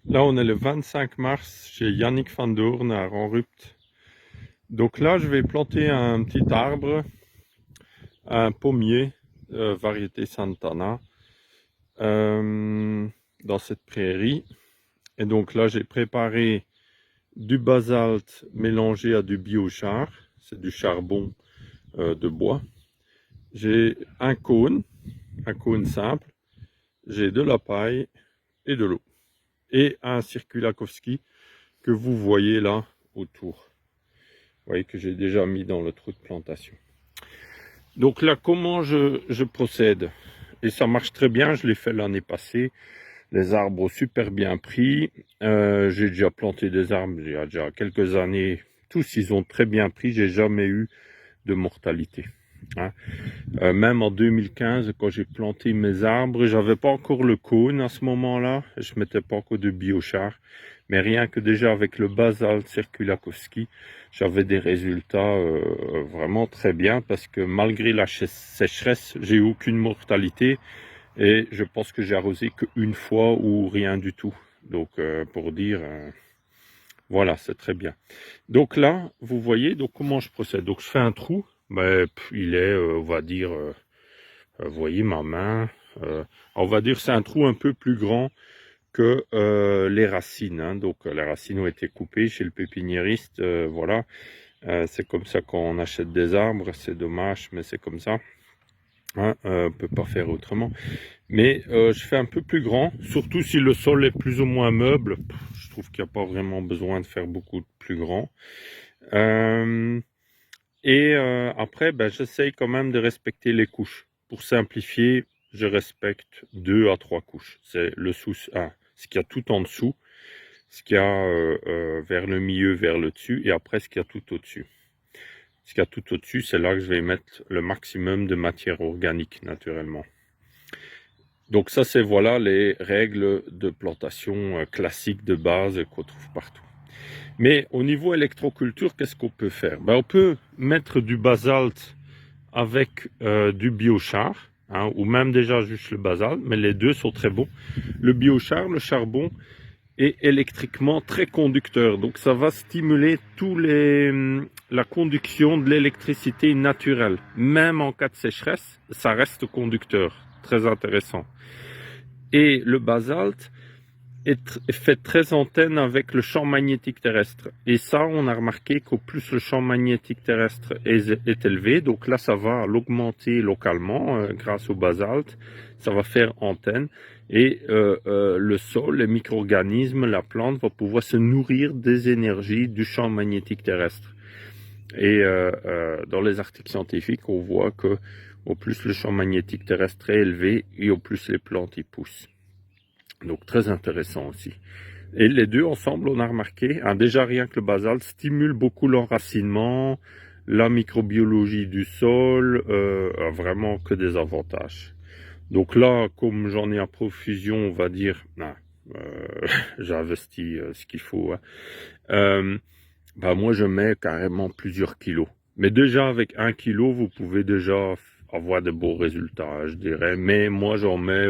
Là, on est le 25 mars chez Yannick van Doorn à Ranrupt. Donc là, je vais planter un petit arbre, un pommier, variété Santana, euh, dans cette prairie. Et donc là, j'ai préparé du basalte mélangé à du biochar. C'est du charbon de bois. J'ai un cône simple. J'ai de la paille et de l'eau. Et un Circulakowski que vous voyez là autour. Vous voyez que j'ai déjà mis dans le trou de plantation. Donc là, comment je procède? Et ça marche très bien, je l'ai fait l'année passée. Les arbres ont super bien pris. J'ai déjà planté des arbres il y a déjà quelques années. Tous, ils ont très bien pris. J'ai jamais eu de mortalité. Hein. Même en 2015, quand j'ai planté mes arbres, j'avais pas encore le cône à ce moment-là. Je mettais pas encore de biochar. Mais rien que déjà avec le basalte Circulakowski, j'avais des résultats vraiment très bien parce que malgré la sécheresse, j'ai eu aucune mortalité et je pense que j'ai arrosé qu'une fois ou rien du tout. Donc pour dire, voilà, c'est très bien. Donc là, vous voyez, donc comment je procède? Donc je fais un trou, ben, il est, on va dire, vous voyez ma main, on va dire c'est un trou un peu plus grand que les racines. Hein. Donc les racines ont été coupées chez le pépiniériste, voilà. C'est comme ça qu'on achète des arbres, c'est dommage, mais c'est comme ça. Hein, on peut pas faire autrement. Mais je fais un peu plus grand, surtout si le sol est plus ou moins meuble. Je trouve qu'il n'y a pas vraiment besoin de faire beaucoup plus grand. Après, ben, j'essaye quand même de respecter les couches. Pour simplifier, je respecte 2 à 3 couches. C'est le ce qu'il y a tout en dessous, ce qu'il y a vers le milieu, vers le dessus, et après ce qu'il y a tout au-dessus. Ce qu'il y a tout au-dessus, c'est là que je vais mettre le maximum de matière organique, naturellement. Donc ça, c'est voilà les règles de plantation classiques de base qu'on trouve partout. Mais au niveau électroculture, qu'est-ce qu'on peut faire? Ben, on peut mettre du basalte avec du biochar, hein, ou même déjà juste le basalte, mais les deux sont très bons. Le biochar, le charbon, est électriquement très conducteur, donc ça va stimuler la conduction de l'électricité naturelle. Même en cas de sécheresse, ça reste conducteur. Très intéressant. Et le basalte fait très antenne avec le champ magnétique terrestre. Et ça, on a remarqué qu'au plus le champ magnétique terrestre est élevé, donc là, ça va l'augmenter localement grâce au basalte. Ça va faire antenne. Et le sol, les micro-organismes, la plante va pouvoir se nourrir des énergies du champ magnétique terrestre. Et dans les articles scientifiques, on voit que au plus le champ magnétique terrestre est élevé et au plus les plantes y poussent. Donc très intéressant aussi. Et les deux ensemble, on a remarqué, hein, déjà rien que le basalte stimule beaucoup l'enracinement, la microbiologie du sol, vraiment que des avantages. Donc là, comme j'en ai à profusion, on va dire, j'ai investi ce qu'il faut. Hein. Moi, je mets carrément plusieurs kilos. Mais déjà, avec 1 kilo, vous pouvez déjà avoir de beaux résultats, je dirais. Mais moi, j'en mets,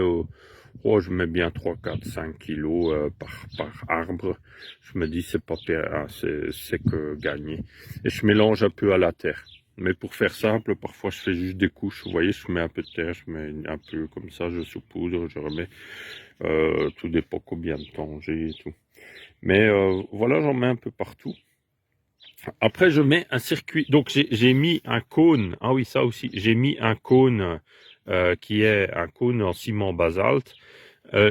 je mets bien 3, 4, 5 kilos par arbre. Je me dis, c'est pas c'est que gagner. Et je mélange un peu à la terre. Mais pour faire simple, parfois, je fais juste des couches. Vous voyez, je mets un peu de terre, je mets un peu comme ça, je saupoudre, je remets. Tout dépend combien de temps j'ai et tout. Mais voilà, j'en mets un peu partout. Après, je mets un circuit. Donc, j'ai mis un cône. Ah oui, ça aussi. J'ai mis un cône qui est un cône en ciment basalte.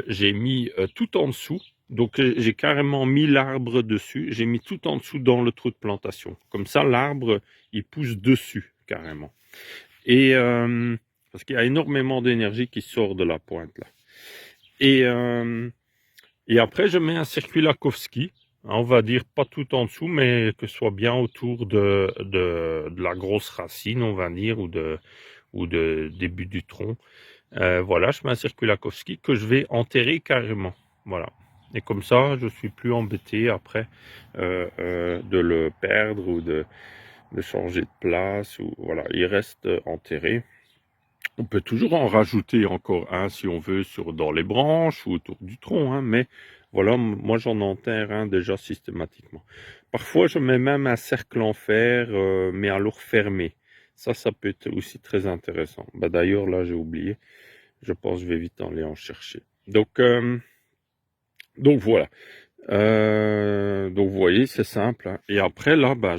J'ai mis tout en dessous. Donc, j'ai carrément mis l'arbre dessus. J'ai mis tout en dessous dans le trou de plantation. Comme ça, l'arbre, il pousse dessus, carrément. Et parce qu'il y a énormément d'énergie qui sort de la pointe, là. Et, et après, je mets un circuit Lakowski. On va dire pas tout en dessous, mais que ce soit bien autour de la grosse racine, on va dire, ou de début du tronc. Voilà, je mets un circuit Lakowski que je vais enterrer carrément. Voilà. Et comme ça, je suis plus embêté après de le perdre ou de changer de place. Ou voilà, il reste enterré. On peut toujours en rajouter encore un si on veut dans les branches ou autour du tronc, hein, mais Voilà, moi j'en enterre un déjà systématiquement. Parfois je mets même un cercle en fer, mais alors fermé. Ça peut être aussi très intéressant. Bah, d'ailleurs là j'ai oublié. Je pense que je vais vite aller en chercher. Donc voilà. Donc vous voyez, c'est simple, hein. Et après là, bah,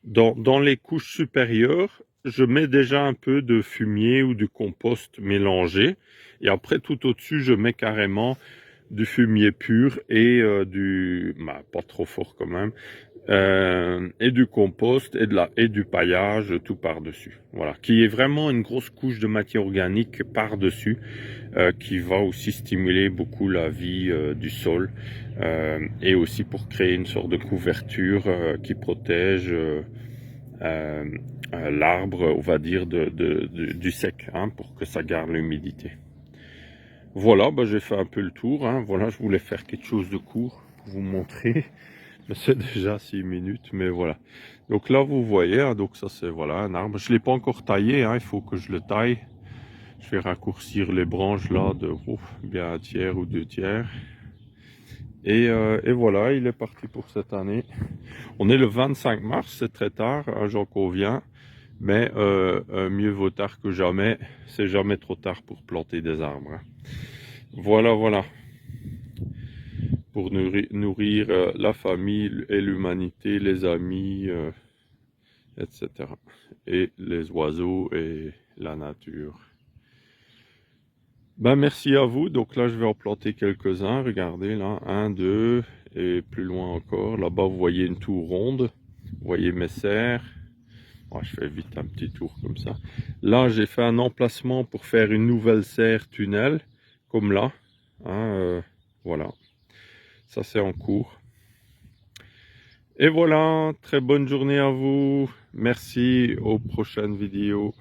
dans les couches supérieures, je mets déjà un peu de fumier ou du compost mélangé. Et après, tout au-dessus, je mets carrément du fumier pur et bah, pas trop fort quand même, et du compost et du paillage tout par-dessus. Voilà, qui est vraiment une grosse couche de matière organique par-dessus, qui va aussi stimuler beaucoup la vie du sol, et aussi pour créer une sorte de couverture qui protège l'arbre, on va dire, du sec, hein, pour que ça garde l'humidité. Voilà, bah, j'ai fait un peu le tour, hein. Voilà, je voulais faire quelque chose de court pour vous montrer. Mais c'est déjà 6 minutes, mais voilà. Donc là, vous voyez, hein, donc ça c'est voilà un arbre. Je ne l'ai pas encore taillé, hein, il faut que je le taille. Je vais raccourcir les branches là de bien un tiers ou 2 tiers. Et voilà, il est parti pour cette année. On est le 25 mars, c'est très tard, hein, j'en conviens. Mais mieux vaut tard que jamais. C'est jamais trop tard pour planter des arbres, hein. Voilà, voilà. Pour nourrir la famille et l'humanité, les amis, etc. Et les oiseaux et la nature. Ben, merci à vous. Donc là, je vais en planter quelques-uns. Regardez là, un, deux, et plus loin encore. Là-bas, vous voyez une tour ronde. Vous voyez mes serres. Oh, je fais vite un petit tour comme ça. Là, j'ai fait un emplacement pour faire une nouvelle serre tunnel, comme là, hein, voilà. Ça, c'est en cours. Et voilà, très bonne journée à vous. Merci, aux prochaines vidéos.